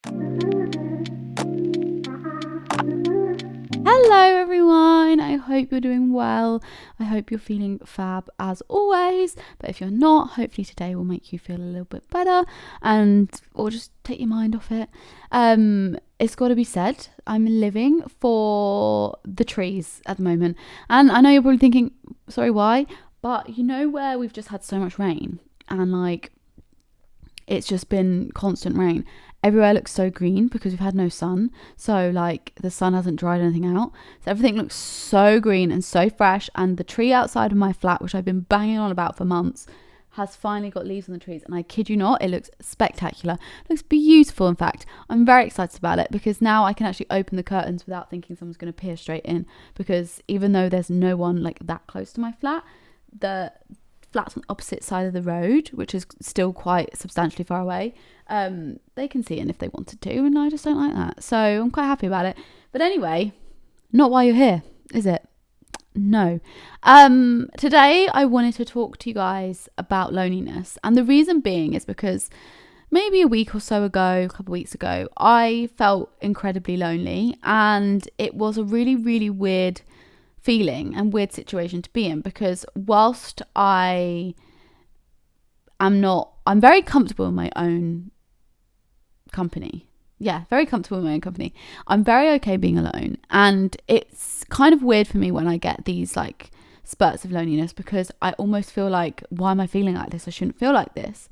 Hello everyone, I hope you're doing well. I hope you're feeling fab as always, but if you're not, hopefully today will make you feel a little bit better or just take your mind off it. It's got to be said, I'm living for the trees at the moment, and I know you're probably thinking, sorry, why? But you know where we've just had so much rain and it's just been constant rain. Everywhere looks so green because we've had no sun. So the sun hasn't dried anything out. So everything looks so green and so fresh. And the tree outside of my flat, which I've been banging on about for months, has finally got leaves on the trees. And I kid you not, it looks spectacular. It looks beautiful, in fact. I'm very excited about it because now I can actually open the curtains without thinking someone's going to peer straight in. Because even though there's no one that close to my flat, the flat's on the opposite side of the road, which is still quite substantially far away. They can see in if they wanted to, and I just don't like that. So I'm quite happy about it. But anyway, not why you're here, is it? No. Today I wanted to talk to you guys about loneliness. And the reason being is because maybe a week or so ago, a couple of weeks ago, I felt incredibly lonely. And it was a really, really weird feeling and weird situation to be in, because whilst I'm very comfortable in my own company. Yeah, very comfortable in my own company. I'm very okay being alone, and it's kind of weird for me when I get these spurts of loneliness, because I almost feel like, why am I feeling like this? I shouldn't feel like this.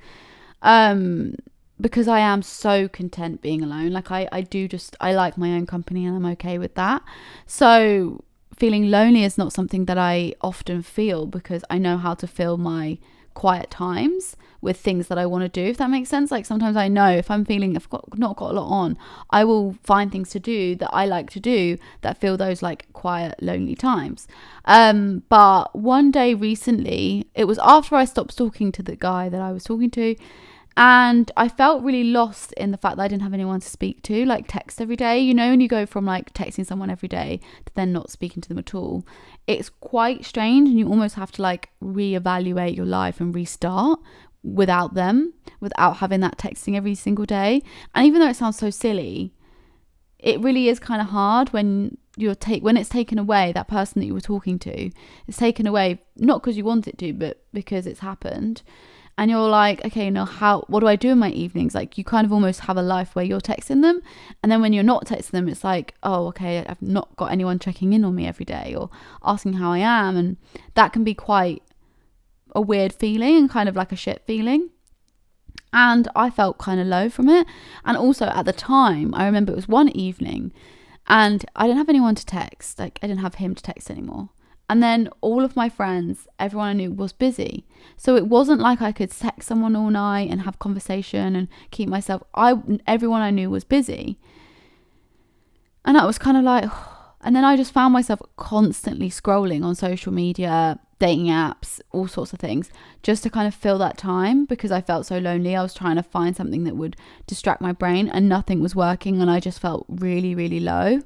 Because I am so content being alone. I like my own company and I'm okay with that. So feeling lonely is not something that I often feel, because I know how to fill my quiet times with things that I want to do, if that makes sense. Sometimes I know if I'm feeling I've not got a lot on, I will find things to do that I like to do that fill those quiet, lonely times. But one day recently, it was after I stopped talking to the guy that I was talking to, and I felt really lost in the fact that I didn't have anyone to speak to, text every day. You know, when you go from texting someone every day to then not speaking to them at all, it's quite strange, and you almost have to reevaluate your life and restart without them, without having that texting every single day. And even though it sounds so silly, it really is kind of hard when when it's taken away, that person that you were talking to is taken away, not because you want it to, but because it's happened. And you're okay, what do I do in my evenings? You kind of almost have a life where you're texting them. And then when you're not texting them, it's oh, okay, I've not got anyone checking in on me every day or asking how I am. And that can be quite a weird feeling and kind of a shit feeling. And I felt kind of low from it. And also at the time, I remember it was one evening and I didn't have anyone to text. I didn't have him to text anymore. And then all of my friends, everyone I knew, was busy. So it wasn't like I could text someone all night and have conversation and keep myself. Everyone I knew was busy. And I was kind of and then I just found myself constantly scrolling on social media, dating apps, all sorts of things, just to kind of fill that time, because I felt so lonely. I was trying to find something that would distract my brain, and nothing was working, and I just felt really, really low.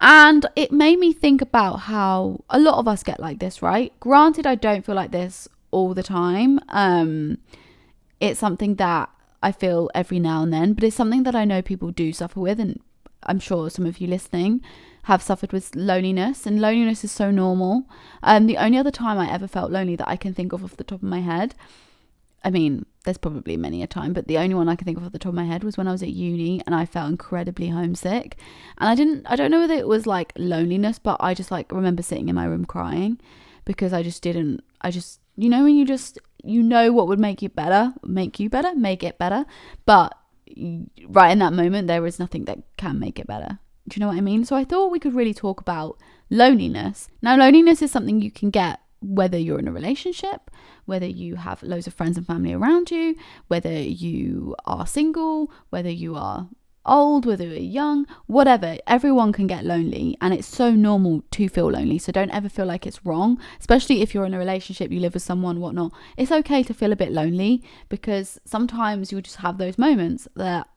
And it made me think about how a lot of us get like this, right? Granted, I don't feel like this all the time. It's something that I feel every now and then, but it's something that I know people do suffer with. And I'm sure some of you listening have suffered with loneliness, and loneliness is so normal. The only other time I ever felt lonely that I can think of off the top of my head, I mean, there's probably many a time, but the only one I can think of off the top of my head was when I was at uni and I felt incredibly homesick. And I don't know whether it was loneliness, but I just remember sitting in my room crying, because when you know what would make it better, make it better. But right in that moment, there is nothing that can make it better. Do you know what I mean? So I thought we could really talk about loneliness. Now, loneliness is something you can get whether you're in a relationship, whether you have loads of friends and family around you, whether you are single, whether you are old, whether you're young, whatever. Everyone can get lonely, and it's so normal to feel lonely. So don't ever feel like it's wrong, especially if you're in a relationship, you live with someone, whatnot. It's okay to feel a bit lonely, because sometimes you'll just have those moments that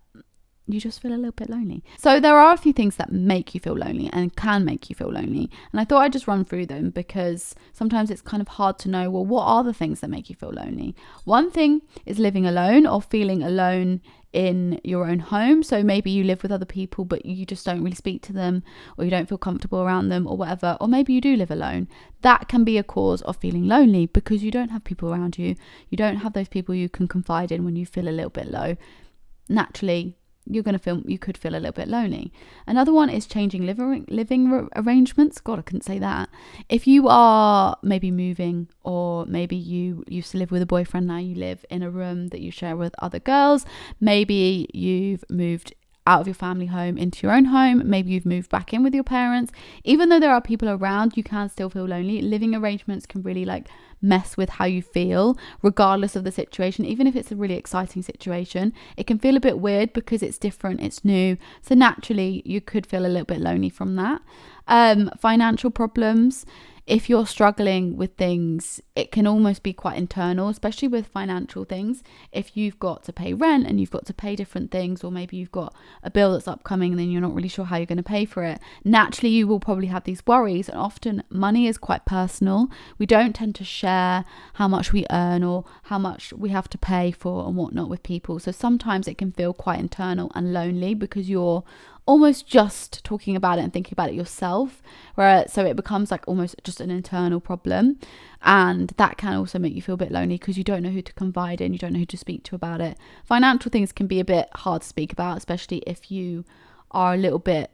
you just feel a little bit lonely. So there are a few things that make you feel lonely and can make you feel lonely. And I thought I'd just run through them, because sometimes it's kind of hard to know, well, what are the things that make you feel lonely? One thing is living alone or feeling alone in your own home. So maybe you live with other people, but you just don't really speak to them, or you don't feel comfortable around them, or whatever. Or maybe you do live alone. That can be a cause of feeling lonely because you don't have people around you. You don't have those people you can confide in when you feel a little bit low. Naturally, you could feel a little bit lonely. Another one is changing living arrangements. God, I couldn't say that. If you are maybe moving, or maybe you used to live with a boyfriend, now you live in a room that you share with other girls. Maybe you've moved out of your family home into your own home. Maybe you've moved back in with your parents. Even though there are people around, you can still feel lonely. Living arrangements can really mess with how you feel, regardless of the situation. Even if it's a really exciting situation, it can feel a bit weird because it's different, it's new. So naturally, you could feel a little bit lonely from that. Financial problems. If you're struggling with things, it can almost be quite internal, especially with financial things. If you've got to pay rent and you've got to pay different things, or maybe you've got a bill that's upcoming and then you're not really sure how you're going to pay for it, naturally you will probably have these worries. And often money is quite personal. We don't tend to share how much we earn or how much we have to pay for and whatnot with people. So sometimes it can feel quite internal and lonely because you're almost just talking about it and thinking about it yourself, so it becomes almost just an internal problem, and that can also make you feel a bit lonely because you don't know who to confide in, you don't know who to speak to about it. Financial things can be a bit hard to speak about, especially if you are a little bit,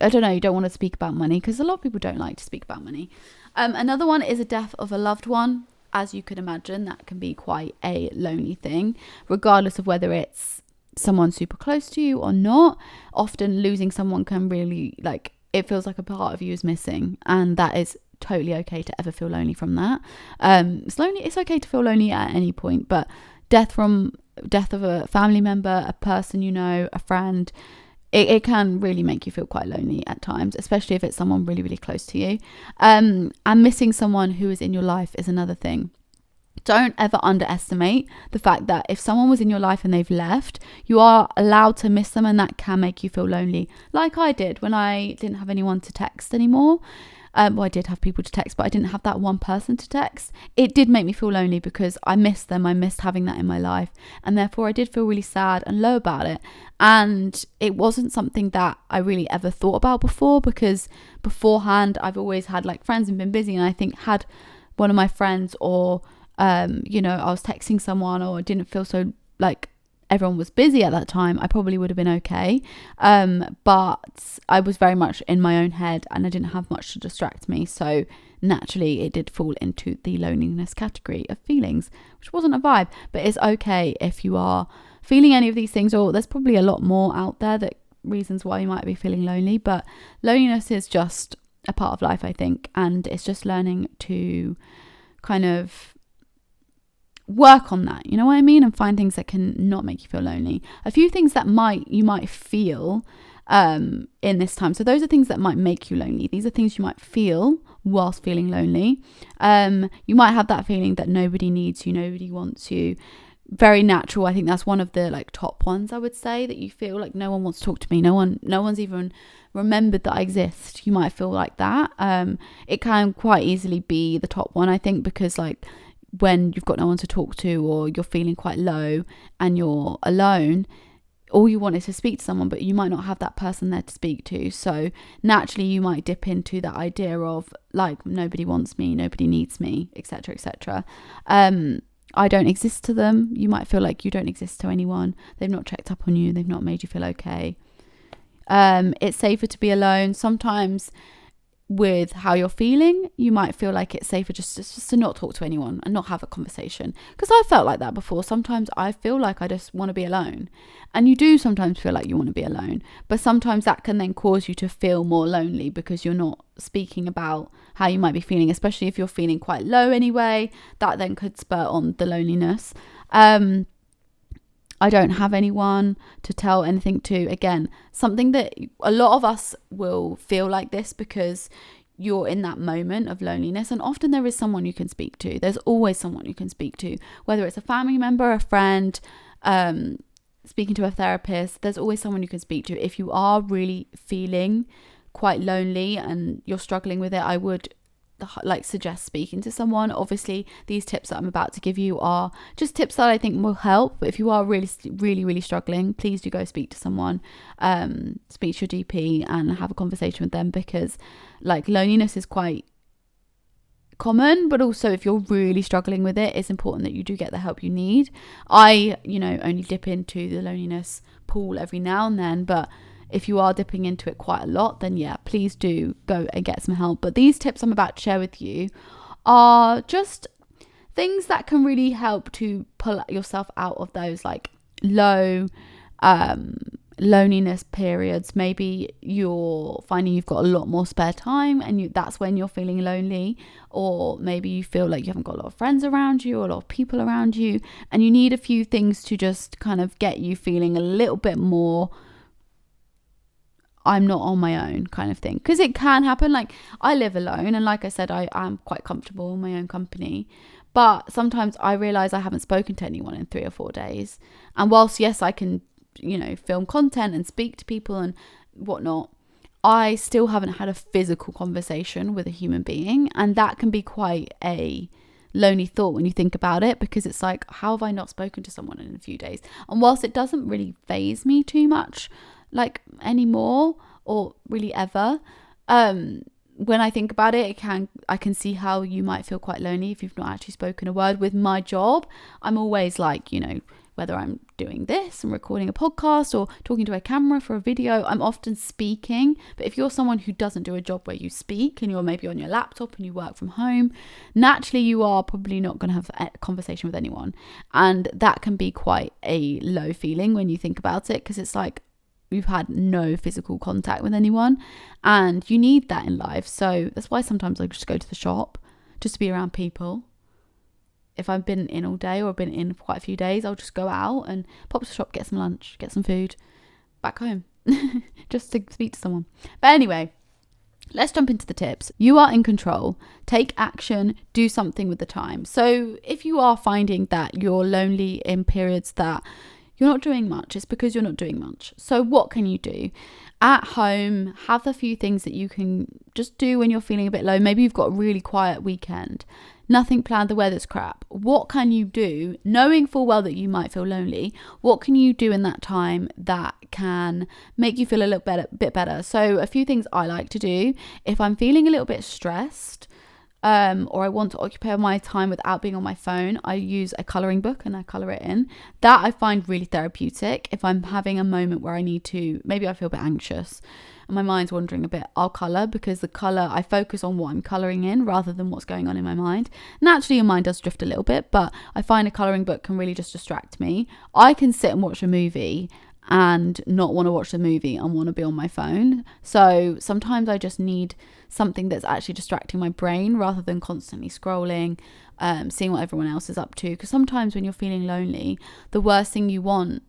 I don't know, you don't want to speak about money, because a lot of people don't like to speak about money. Another one is a death of a loved one. As you could imagine, that can be quite a lonely thing, regardless of whether it's someone super close to you or not. Often losing someone can really, it feels like a part of you is missing, and that is totally okay to ever feel lonely from that. It's okay to feel lonely at any point, but death of a family member, a person you know, a friend, it can really make you feel quite lonely at times, especially if it's someone really, really close to you. And missing someone who is in your life is another thing. Don't ever underestimate the fact that if someone was in your life and they've left, you are allowed to miss them, and that can make you feel lonely. Like I did when I didn't have anyone to text anymore. Well, I did have people to text, but I didn't have that one person to text. It did make me feel lonely because I missed them. I missed having that in my life. And therefore I did feel really sad and low about it. And it wasn't something that I really ever thought about before, because beforehand I've always had friends and been busy. And I think had one of my friends or I was texting someone, or didn't feel so everyone was busy at that time, I probably would have been okay. But I was very much in my own head and I didn't have much to distract me. So naturally it did fall into the loneliness category of feelings, which wasn't a vibe. But it's okay if you are feeling any of these things, or there's probably a lot more out there that reasons why you might be feeling lonely. But loneliness is just a part of life, I think. And it's just learning to kind of work on that, you know what I mean, and find things that can not make you feel lonely. A few things that you might feel in this time. So those are things that might make you lonely. These are things you might feel whilst feeling lonely. You might have that feeling that nobody needs you, nobody wants you. Very natural. I think that's one of the top ones, I would say, that you feel like no one wants to talk to me, no one's even remembered that I exist. You might feel like that. It can quite easily be the top one, I think, because when you've got no one to talk to, or you're feeling quite low and you're alone, all you want is to speak to someone, but you might not have that person there to speak to. So naturally you might dip into that idea of nobody wants me, nobody needs me, etc., etc. I don't exist to them. You might feel like you don't exist to anyone. They've not checked up on you, they've not made you feel okay. It's safer to be alone. Sometimes with how you're feeling, you might feel like it's safer just to not talk to anyone and not have a conversation, because I felt like that before. Sometimes I feel like I just want to be alone, and you do sometimes feel like you want to be alone, but sometimes that can then cause you to feel more lonely because you're not speaking about how you might be feeling, especially if you're feeling quite low anyway. That then could spur on the loneliness. I don't have anyone to tell anything to. Again, something that a lot of us will feel like this because you're in that moment of loneliness, and often there is someone you can speak to. There's always someone you can speak to, whether it's a family member, a friend, speaking to a therapist. There's always someone you can speak to. If you are really feeling quite lonely and you're struggling with it, I would like suggest speaking to someone. Obviously these tips that I'm about to give you are just tips that I think will help, but if you are really struggling, please do go speak to someone, speak to your GP and have a conversation with them, because like loneliness is quite common, but also if you're really struggling with it, it's important that you do get the help you need. I only dip into the loneliness pool every now and then, but if you are dipping into it quite a lot, then yeah, please do go and get some help. But these tips I'm about to share with you are just things that can really help to pull yourself out of those like low loneliness periods. Maybe you're finding you've got a lot more spare time and that's when you're feeling lonely, or maybe you feel like you haven't got a lot of friends around you or a lot of people around you, and you need a few things to just kind of get you feeling a little bit more I'm not on my own kind of thing, because it can happen. Like I live alone, and like I said, I am quite comfortable in my own company, but sometimes I realize I haven't spoken to anyone in 3 or 4 days, and whilst yes I can film content and speak to people and whatnot, I still haven't had a physical conversation with a human being, and that can be quite a lonely thought when you think about it, because it's like, how have I not spoken to someone in a few days? And whilst it doesn't really faze me too much like anymore, or really ever, when I think about it, I can see how you might feel quite lonely if you've not actually spoken a word. With my job, I'm always like, whether I'm doing this and recording a podcast or talking to a camera for a video, I'm often speaking. But if you're someone who doesn't do a job where you speak and you're maybe on your laptop and you work from home, naturally you are probably not going to have a conversation with anyone, and that can be quite a low feeling when you think about it, because it's like you've had no physical contact with anyone, and you need that in life. So that's why sometimes I just go to the shop just to be around people. If I've been in all day or been in for quite a few days, I'll just go out and pop to the shop, get some lunch, get some food, back home, just to speak to someone. But anyway, let's jump into the tips. You are in control. Take action. Do something with the time. So if you are finding that you're lonely in periods that you're not doing much, it's because you're not doing much. So what can you do? At home, have a few things that you can just do when you're feeling a bit low. Maybe you've got a really quiet weekend, nothing planned, the weather's crap. What can you do, knowing full well that you might feel lonely? What can you do in that time that can make you feel a little bit better? So a few things I like to do if I'm feeling a little bit stressed, or I want to occupy my time without being on my phone, I use a colouring book and I colour it in. That I find really therapeutic. If I'm having a moment where I need to, maybe I feel a bit anxious and my mind's wandering a bit, I'll colour, because the colour, I focus on what I'm colouring in rather than what's going on in my mind. Naturally your mind does drift a little bit, but I find a colouring book can really just distract me. I can sit and watch a movie and not want to watch the movie and want to be on my phone. So sometimes I just need something that's actually distracting my brain rather than constantly scrolling, seeing what everyone else is up to. Because sometimes when you're feeling lonely, the last thing you want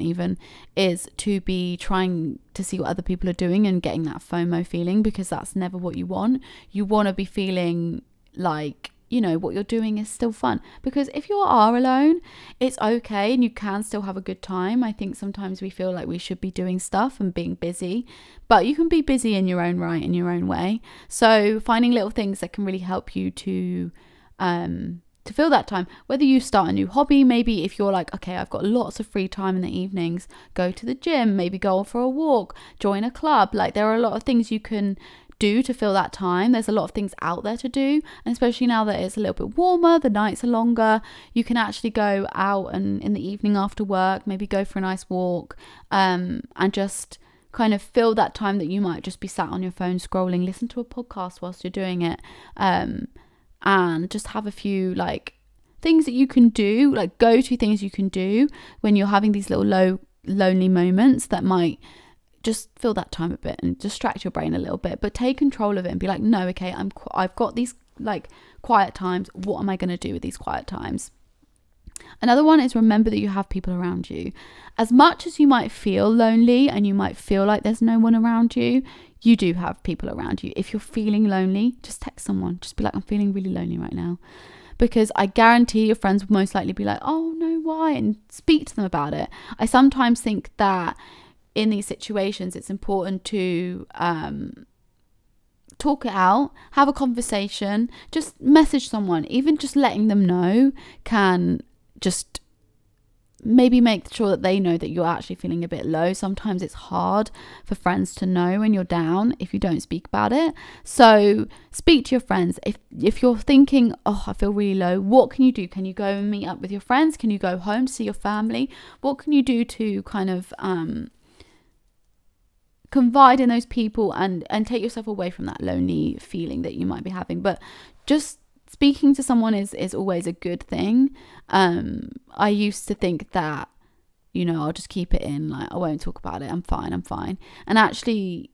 even, is to be trying to see what other people are doing and getting that FOMO feeling, because that's never what you want. You want to be feeling like what you're doing is still fun, because if you are alone, it's okay and you can still have a good time. I think sometimes we feel like we should be doing stuff and being busy, but you can be busy in your own right, in your own way. So finding little things that can really help you to fill that time, whether you start a new hobby, maybe if you're like, okay, I've got lots of free time in the evenings, go to the gym, maybe go for a walk, join a club. Like there are a lot of things you can do to fill that time. There's a lot of things out there to do, and especially now that it's a little bit warmer, the nights are longer, you can actually go out and in the evening after work, maybe go for a nice walk, and just kind of fill that time that you might just be sat on your phone scrolling. Listen to a podcast whilst you're doing it, and just have a few like things that you can do, like go-to things you can do when you're having these little lonely moments that might just fill that time a bit and distract your brain a little bit, but take control of it and be like, no, okay, I've got these like quiet times. What am I going to do with these quiet times? Another one is remember that you have people around you. As much as you might feel lonely and you might feel like there's no one around you, you do have people around you. If you're feeling lonely, just text someone. Just be like, I'm feeling really lonely right now. Because I guarantee your friends will most likely be like, oh no, why? And speak to them about it. I sometimes think that in these situations, it's important to talk it out, have a conversation, just message someone. Even just letting them know can just maybe make sure that they know that you're actually feeling a bit low. Sometimes it's hard for friends to know when you're down if you don't speak about it. So speak to your friends. If you're thinking, oh, I feel really low, what can you do? Can you go and meet up with your friends? Can you go home to see your family? What can you do to kind of confide in those people and take yourself away from that lonely feeling that you might be having? But just speaking to someone is always a good thing. I used to think that, I'll just keep it in, like I won't talk about it, I'm fine. And actually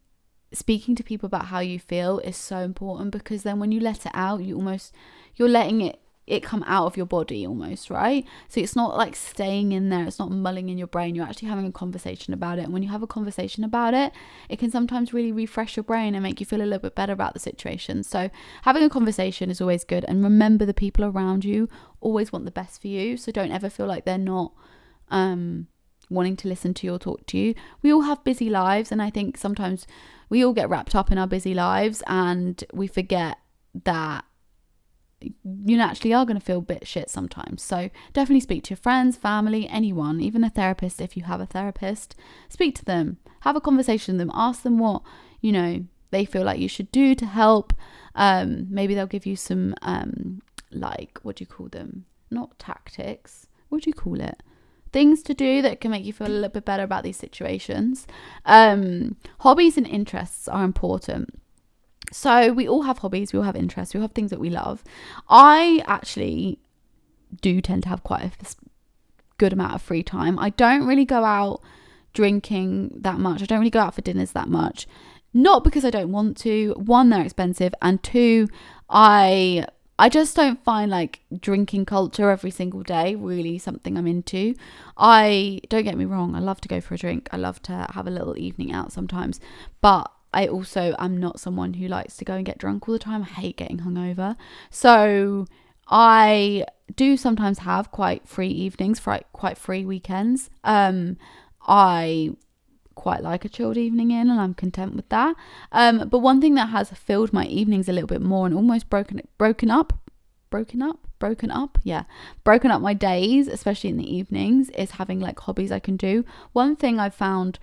speaking to people about how you feel is so important, because then when you let it out, you're letting it come out of your body almost, right? So it's not like staying in there, it's not mulling in your brain, you're actually having a conversation about it. And when you have a conversation about it, it can sometimes really refresh your brain and make you feel a little bit better about the situation. So having a conversation is always good. And remember, the people around you always want the best for you, so don't ever feel like they're not wanting to listen to you or talk to you. We all have busy lives, and I think sometimes we all get wrapped up in our busy lives and we forget that you naturally are going to feel a bit shit sometimes. So definitely speak to your friends, family, anyone, even a therapist. If you have a therapist, speak to them, have a conversation with them, ask them what they feel like you should do to help. Maybe they'll give you some what do you call them, not tactics, what do you call it, things to do that can make you feel a little bit better about these situations. Hobbies and interests are important. So we all have hobbies, we all have interests, we all have things that we love. I actually do tend to have quite a good amount of free time. I don't really go out drinking that much. I don't really go out for dinners that much. Not because I don't want to. One, they're expensive. And two, I just don't find like drinking culture every single day really something I'm into. Don't get me wrong, I love to go for a drink. I love to have a little evening out sometimes. But I also am not someone who likes to go and get drunk all the time. I hate getting hungover. So I do sometimes have quite free evenings, quite free weekends. I quite like a chilled evening in, and I'm content with that. But one thing that has filled my evenings a little bit more and almost broken up my days, especially in the evenings, is having like hobbies I can do. One thing I've found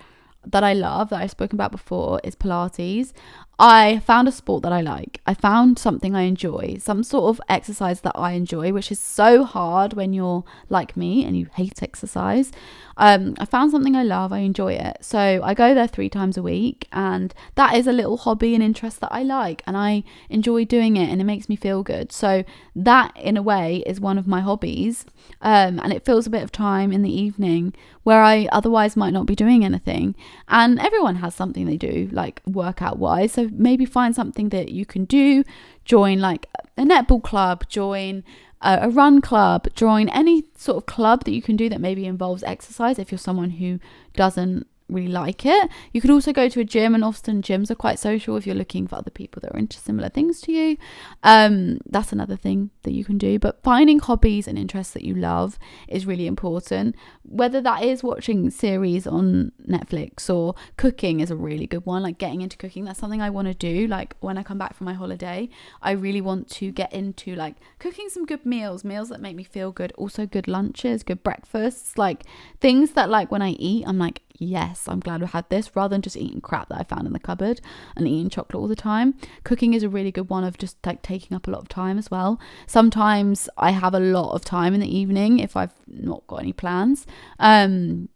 that I love, that I've spoken about before, is Pilates. I found a sport that I like. I found something I enjoy, some sort of exercise that I enjoy, which is so hard when you're like me and you hate exercise. I found something I love, I enjoy it. So I go there 3 times a week, and that is a little hobby and interest that I like, and I enjoy doing it, and it makes me feel good. So that in a way is one of my hobbies, and it fills a bit of time in the evening where I otherwise might not be doing anything. And everyone has something they do, like workout wise, so maybe find something that you can do. Join like a netball club, join a run club, join any sort of club that you can do that maybe involves exercise if you're someone who doesn't really like it. You could also go to a gym, and often gyms are quite social if you're looking for other people that are into similar things to you. That's another thing that you can do. But finding hobbies and interests that you love is really important, whether that is watching series on Netflix, or cooking is a really good one. Like getting into cooking, that's something I want to do. Like when I come back from my holiday, I really want to get into like cooking some good meals that make me feel good, also good lunches, good breakfasts, like things that like when I eat I'm like, yes, I'm glad I had this, rather than just eating crap that I found in the cupboard and eating chocolate all the time. Cooking is a really good one of just like taking up a lot of time as well. Sometimes I have a lot of time in the evening if I've not got any plans, and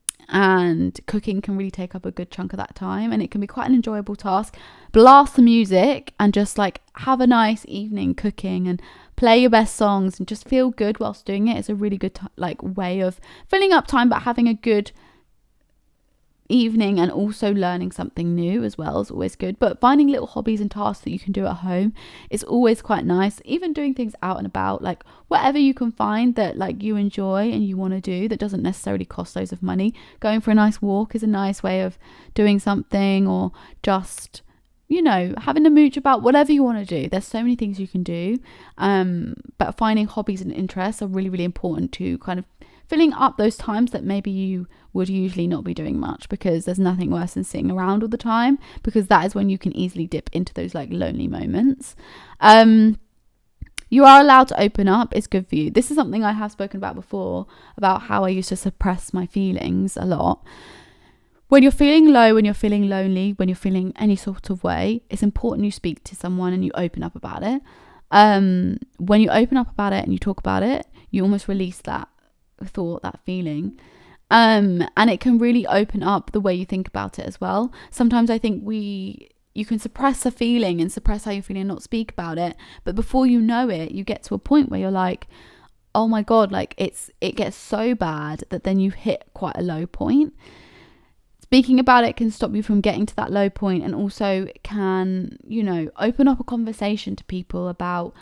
cooking can really take up a good chunk of that time, and it can be quite an enjoyable task. Blast the music and just like have a nice evening cooking and play your best songs and just feel good whilst doing it. It's a really good way of filling up time but having a good evening, and also learning something new as well is always good. But finding little hobbies and tasks that you can do at home is always quite nice. Even doing things out and about, like whatever you can find that like you enjoy and you want to do that doesn't necessarily cost loads of money. Going for a nice walk is a nice way of doing something, or just having a mooch about whatever you want to do. There's so many things you can do, but finding hobbies and interests are really, really important to kind of filling up those times that maybe you would usually not be doing much, because there's nothing worse than sitting around all the time, because that is when you can easily dip into those like lonely moments. You are allowed to open up. It's good for you. This is something I have spoken about before, about how I used to suppress my feelings a lot. When you're feeling low, when you're feeling lonely, when you're feeling any sort of way, it's important you speak to someone and you open up about it. When you open up about it and you talk about it, you almost release that thought, that feeling. And it can really open up the way you think about it as well. Sometimes I think you can suppress a feeling and suppress how you're feeling and not speak about it. But before you know it, you get to a point where you're like, oh my God, like it gets so bad that then you hit quite a low point. Speaking about it can stop you from getting to that low point, and also can, open up a conversation to people about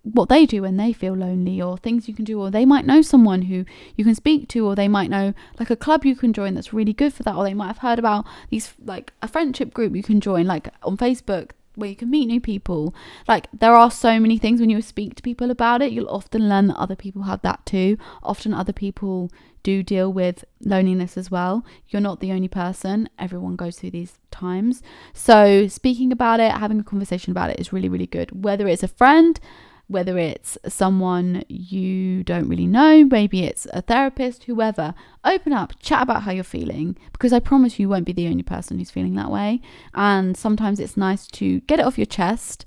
what they do when they feel lonely, or things you can do, or they might know someone who you can speak to, or they might know like a club you can join that's really good for that, or they might have heard about these, like a friendship group you can join, like on Facebook, where you can meet new people. Like, there are so many things. When you speak to people about it, you'll often learn that other people have that too. Often other people do deal with loneliness as well. You're not the only person. Everyone goes through these times. So speaking about it, having a conversation about it is really, really good. Whether it's a friend, whether it's someone you don't really know, maybe it's a therapist, whoever, open up, chat about how you're feeling, because I promise you won't be the only person who's feeling that way. And sometimes it's nice to get it off your chest,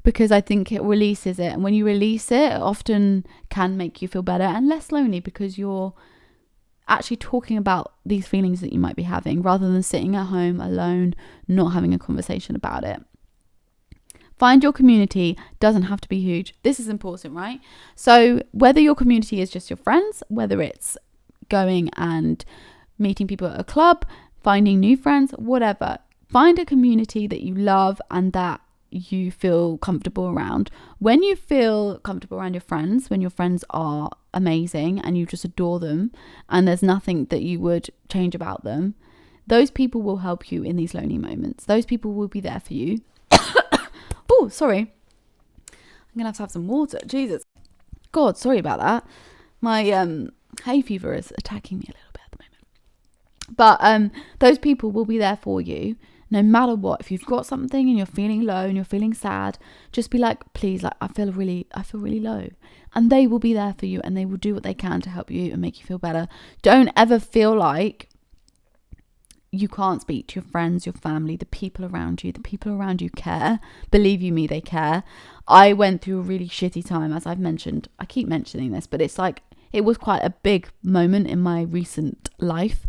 because I think it releases it. And when you release it, it often can make you feel better and less lonely, because you're actually talking about these feelings that you might be having, rather than sitting at home alone, not having a conversation about it. Find your community. Doesn't have to be huge. This is important, right? So whether your community is just your friends, whether it's going and meeting people at a club, finding new friends, whatever, find a community that you love and that you feel comfortable around. When you feel comfortable around your friends, when your friends are amazing and you just adore them and there's nothing that you would change about them, those people will help you in these lonely moments. Those people will be there for you. Oh, sorry. I'm going to have some water. Jesus. God, sorry about that. My hay fever is attacking me a little bit at the moment. But those people will be there for you no matter what. If you've got something and you're feeling low and you're feeling sad, just be like, please, like I feel really low. And they will be there for you, and they will do what they can to help you and make you feel better. Don't ever feel like you can't speak to your friends, your family, the people around you. The people around you care. Believe you me, they care. I went through a really shitty time, as I've mentioned. I keep mentioning this, but it's like, it was quite a big moment in my recent life.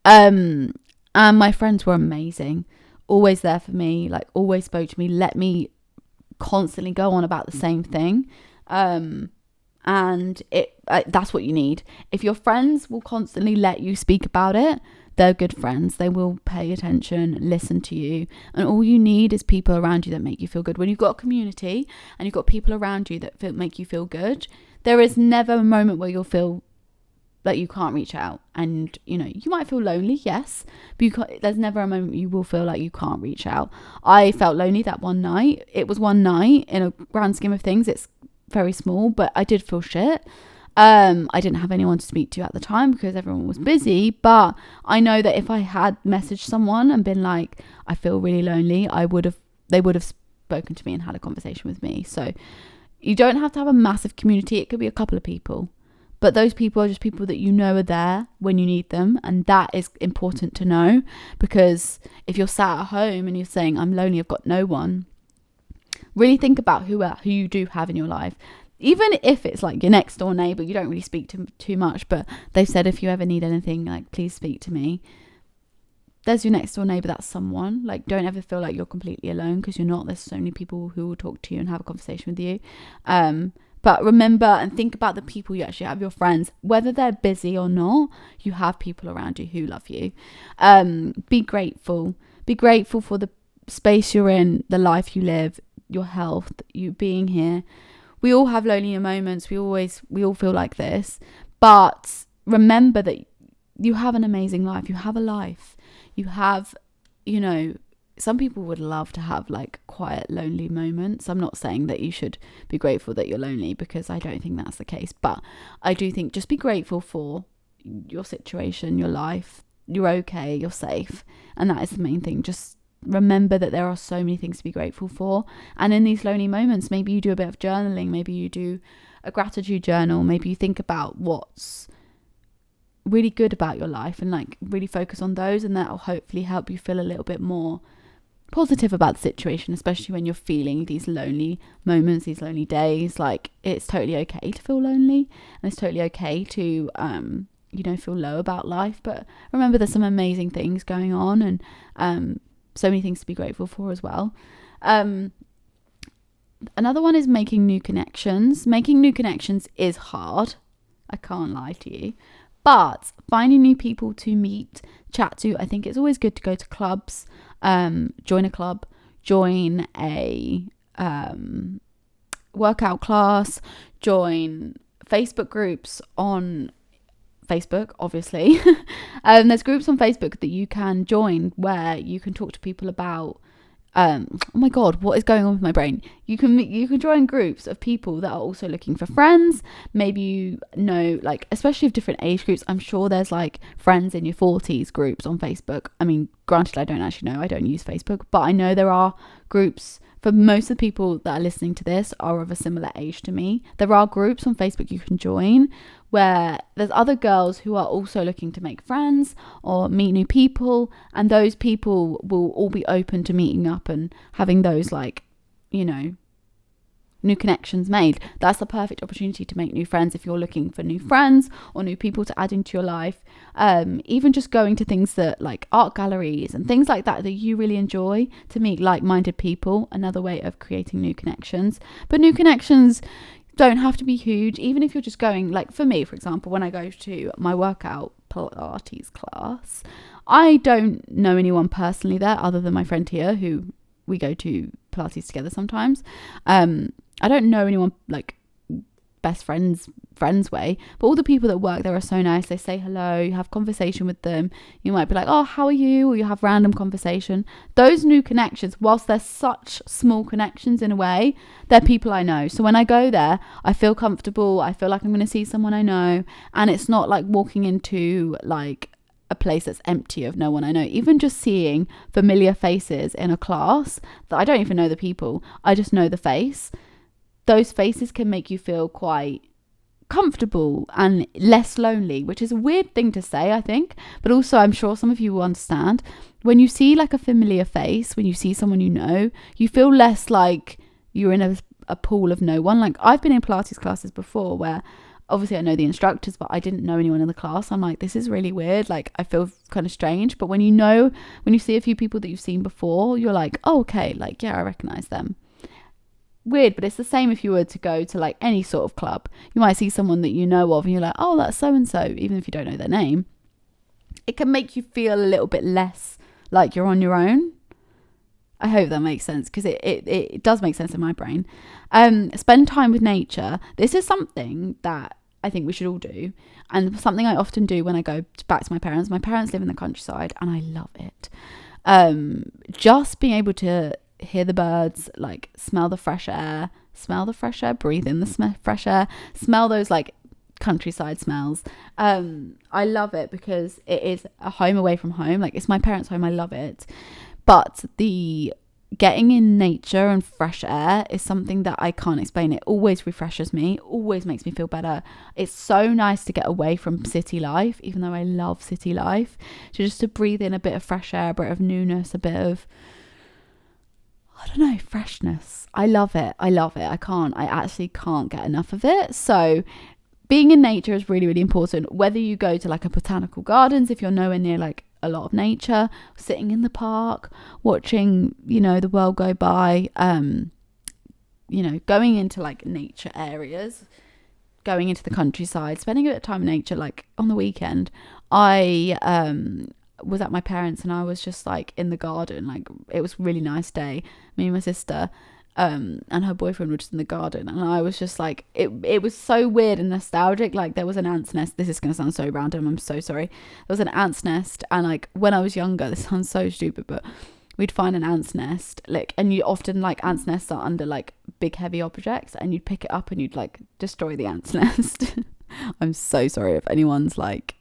And my friends were amazing. Always there for me, like always spoke to me, let me constantly go on about the same thing. And that's what you need. If your friends will constantly let you speak about it, they're good friends. They will pay attention, listen to you. And all you need is people around you that make you feel good. When you've got a community and you've got people around you that make you feel good, there is never a moment where you'll feel like you can't reach out. And, you might feel lonely, yes, but there's never a moment you will feel like you can't reach out. I felt lonely that one night. It was one night. In a grand scheme of things, it's very small, but I did feel shit. I didn't have anyone to speak to at the time because everyone was busy, but I know that if I had messaged someone and been like, I feel really lonely, they would have spoken to me and had a conversation with me. So you don't have to have a massive community. It could be a couple of people, but those people are just people that are there when you need them. And that is important to know, because if you're sat at home and you're saying, I'm lonely, I've got no one, really think about who you do have in your life. Even if it's like your next door neighbour, you don't really speak to too much, but they've said, if you ever need anything, like, please speak to me. There's your next door neighbour. That's someone. Like, don't ever feel like you're completely alone, because you're not. There's so many people who will talk to you and have a conversation with you. But remember and think about the people you actually have, your friends. Whether they're busy or not, you have people around you who love you. Be grateful. Be grateful for the space you're in, the life you live, your health, you being here. We all have lonely moments. We all feel like this. But remember that you have an amazing life. You have a life. You have, some people would love to have like quiet, lonely moments. I'm not saying that you should be grateful that you're lonely, because I don't think that's the case. But I do think just be grateful for your situation, your life. You're okay, you're safe. And that is the main thing. Just remember that there are so many things to be grateful for. And in these lonely moments, maybe you do a bit of journaling. Maybe you do a gratitude journal. Maybe you think about what's really good about your life and like really focus on those. And that will hopefully help you feel a little bit more positive about the situation, especially when you're feeling these lonely moments, these lonely days. Like, it's totally okay to feel lonely, and it's totally okay to feel low about life, but remember there's some amazing things going on, and so many things to be grateful for as well. Another one is making new connections. Making new connections is hard, I can't lie to you, but finding new people to meet, chat to, I think it's always good to go to clubs, join a club, join a workout class, join Facebook groups on Facebook, obviously. There's groups on Facebook that you can join where you can talk to people about oh my god, what is going on with my brain? You can join groups of people that are also looking for friends. Maybe like, especially of different age groups. I'm sure there's like friends in your 40s groups on Facebook. I mean, granted, I don't actually know, I don't use Facebook, but I know there are groups. For most of the people that are listening to this are of a similar age to me. There are groups on Facebook you can join where there's other girls who are also looking to make friends or meet new people, and those people will all be open to meeting up and having those, like, new connections made. That's the perfect opportunity to make new friends if you're looking for new friends or new people to add into your life. Even just going to things that like art galleries and things like that you really enjoy, to meet like-minded people, another way of creating new connections. But new connections don't have to be huge. Even if you're just going, like for me, for example, when I go to my workout Pilates class, I don't know anyone personally there other than my friend here, who we go to Pilates together sometimes. I don't know anyone like best friends way, but all the people that work there are so nice. They say hello, you have conversation with them, you might be like, oh, how are you, or you have random conversation. Those new connections, whilst they're such small connections in a way, they're people I know. So when I go there, I feel comfortable, I feel like I'm going to see someone I know, and it's not like walking into like a place that's empty of no one I know. Even just seeing familiar faces in a class that I don't even know the people, I just know the face, those faces can make you feel quite comfortable and less lonely, which is a weird thing to say, I think, but also I'm sure some of you will understand. When you see like a familiar face, when you see someone you know, you feel less like you're in a pool of no one. Like, I've been in Pilates classes before where obviously I know the instructors, but I didn't know anyone in the class. I'm like, this is really weird. Like, I feel kind of strange. But when you see a few people that you've seen before, you're like, oh, okay, like, yeah, I recognize them. Weird, but it's the same if you were to go to like any sort of club. You might see someone that you know of and you're like, oh, that's so and so, even if you don't know their name. It can make you feel a little bit less like you're on your own. I hope that makes sense, because it does make sense in my brain. Spend time with nature. This is something that I think we should all do, and something I often do when I go back to my parents. My parents live in the countryside and I love it. Just being able to hear the birds, like smell the fresh air, breathe in the fresh air, smell those like countryside smells. I love it because it is a home away from home. Like, it's my parents' home, I love it. But the getting in nature and fresh air is something that I can't explain. It always refreshes me, always makes me feel better. It's so nice to get away from city life, even though I love city life. So just to breathe in a bit of fresh air, a bit of newness, a bit of, I don't know, freshness. I love it. I actually can't get enough of it. So being in nature is really, really important. Whether you go to like a botanical gardens, if you're nowhere near like a lot of nature, sitting in the park, watching, the world go by, going into like nature areas, going into the countryside, spending a bit of time in nature. Like on the weekend, I was at my parents and I was just like in the garden. Like, it was a really nice day. Me and my sister and her boyfriend were just in the garden, and I was just like, it was so weird and nostalgic. Like, there was an ant's nest. This is going to sound so random, I'm so sorry. There was an ant's nest, and like when I was younger, this sounds so stupid, but we'd find an ant's nest, like, and you often, like, ants nests are under like big heavy objects, and you'd pick it up and you'd like destroy the ant's nest. I'm so sorry if anyone's like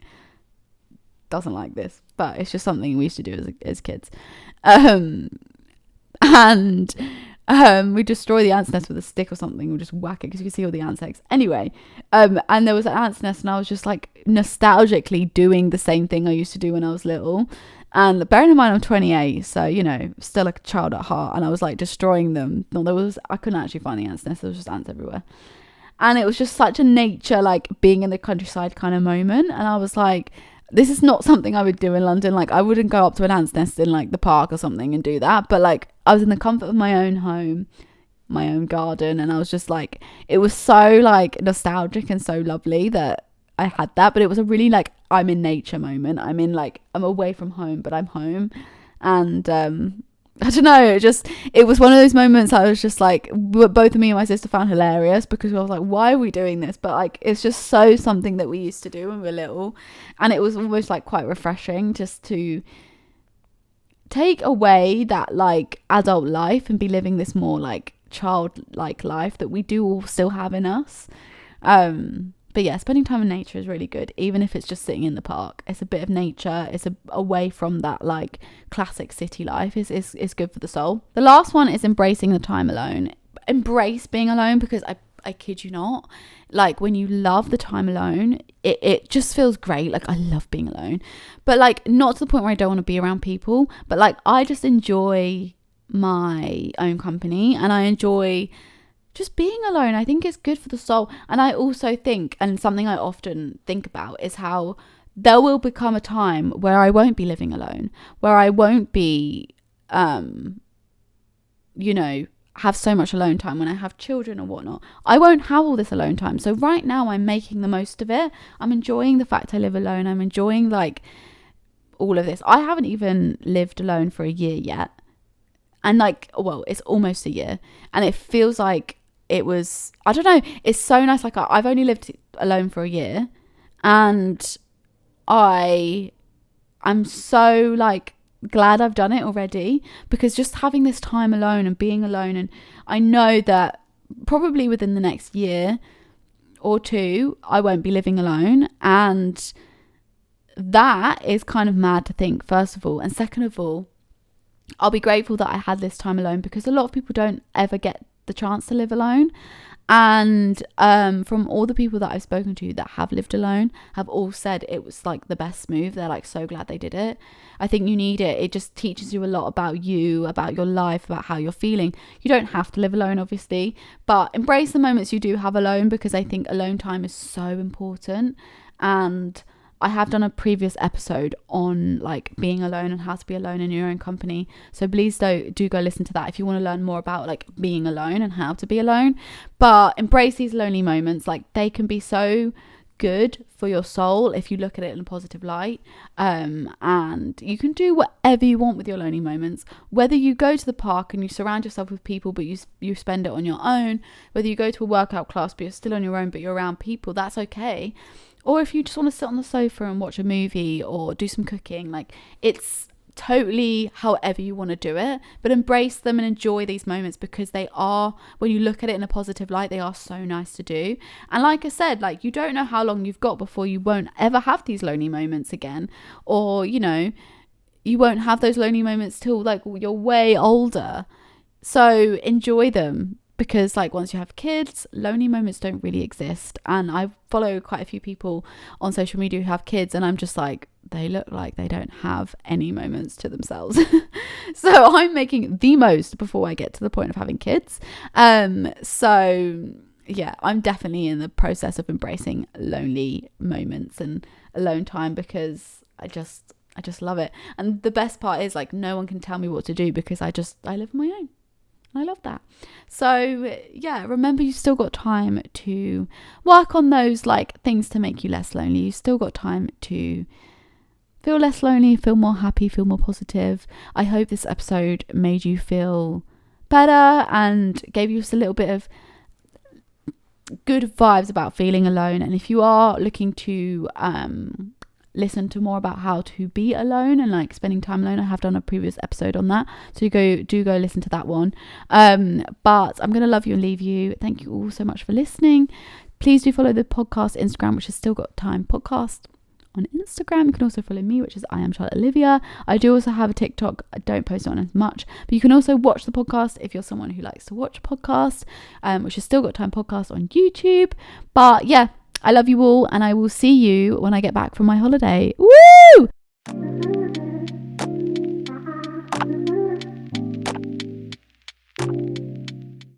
doesn't like this, but it's just something we used to do as kids. And we destroy the ant's nest with a stick or something. We'll just whack it because you can see all the ants' eggs. Anyway, and there was an ant's nest, and I was just like nostalgically doing the same thing I used to do when I was little. And bearing in mind I'm 28, so, you know, still a child at heart, and I was like destroying them. No, I couldn't actually find the ant's nest. There was just ants everywhere. And it was just such a nature, like being in the countryside kind of moment. And I was like, this is not something I would do in London. Like, I wouldn't go up to an ant's nest in like the park or something and do that. But like, I was in the comfort of my own home, my own garden. And I was just like, it was so like nostalgic and so lovely that I had that. But it was a really like, I'm in nature moment. I'm away from home, but I'm home. And I don't know, it was one of those moments I was just like, both of me and my sister found hilarious, because I was like, why are we doing this? But like, it's just so something that we used to do when we were little, and it was almost like quite refreshing just to take away that like adult life and be living this more like childlike life that we do all still have in us. But yeah, spending time in nature is really good, even if it's just sitting in the park. It's a bit of nature. It's away from that like classic city life. It's good for the soul. The last one is embracing the time alone. Embrace being alone, because I kid you not, like when you love the time alone, it just feels great. Like, I love being alone, but like not to the point where I don't want to be around people, but like I just enjoy my own company, and I enjoy just being alone. I think it's good for the soul. And I also think, and something I often think about, is how there will become a time where I won't be living alone, where I won't be, you know, have so much alone time when I have children or whatnot. I won't have all this alone time. So right now I'm making the most of it. I'm enjoying the fact I live alone. I'm enjoying like all of this. I haven't even lived alone for a year yet. And like, well, it's almost a year. And it feels like it was, I don't know, it's so nice. Like, I've only lived alone for a year, and I'm so like glad I've done it already, because just having this time alone and being alone, and I know that probably within the next year or two I won't be living alone, and that is kind of mad to think, first of all. And second of all, I'll be grateful that I had this time alone, because a lot of people don't ever get the chance to live alone. And from all the people that I've spoken to that have lived alone, have all said it was like the best move. They're like so glad they did it. I think you need it. It just teaches you a lot about you, about your life, about how you're feeling. You don't have to live alone, obviously, but embrace the moments you do have alone, because I think alone time is so important. And I have done a previous episode on like being alone and how to be alone in your own company. So please do go listen to that if you want to learn more about like being alone and how to be alone. But embrace these lonely moments. Like, they can be so good for your soul if you look at it in a positive light. And you can do whatever you want with your lonely moments. Whether you go to the park and you surround yourself with people, but you spend it on your own. Whether you go to a workout class, but you're still on your own, but you're around people, that's okay. Or if you just want to sit on the sofa and watch a movie or do some cooking, like, it's totally however you want to do it, but embrace them and enjoy these moments, because they are, when you look at it in a positive light, they are so nice to do. And like I said, like, you don't know how long you've got before you won't ever have these lonely moments again, or, you know, you won't have those lonely moments till like you're way older. So enjoy them, because like once you have kids, lonely moments don't really exist. And I follow quite a few people on social media who have kids, and I'm just like, they look like they don't have any moments to themselves. So I'm making the most before I get to the point of having kids. So yeah, I'm definitely in the process of embracing lonely moments and alone time, because I just love it. And the best part is, like, no one can tell me what to do, because I live on my own. I love that. So yeah, remember, you've still got time to work on those like things to make you less lonely. You've still got time to feel less lonely, feel more happy, feel more positive. I hope this episode made you feel better and gave you just a little bit of good vibes about feeling alone. And if you are looking to listen to more about how to be alone and like spending time alone, I have done a previous episode on that, so you go listen to that one. But I'm gonna love you and leave you. Thank you all so much for listening. Please do follow the podcast Instagram, which is Still Got Time Podcast on Instagram. You can also follow me, which is I am Charlotte Olivia. I do also have a TikTok. I don't post it on as much, but you can also watch the podcast if you're someone who likes to watch podcasts, which is Still Got Time Podcast on YouTube. But yeah, I love you all, and I will see you when I get back from my holiday. Woo!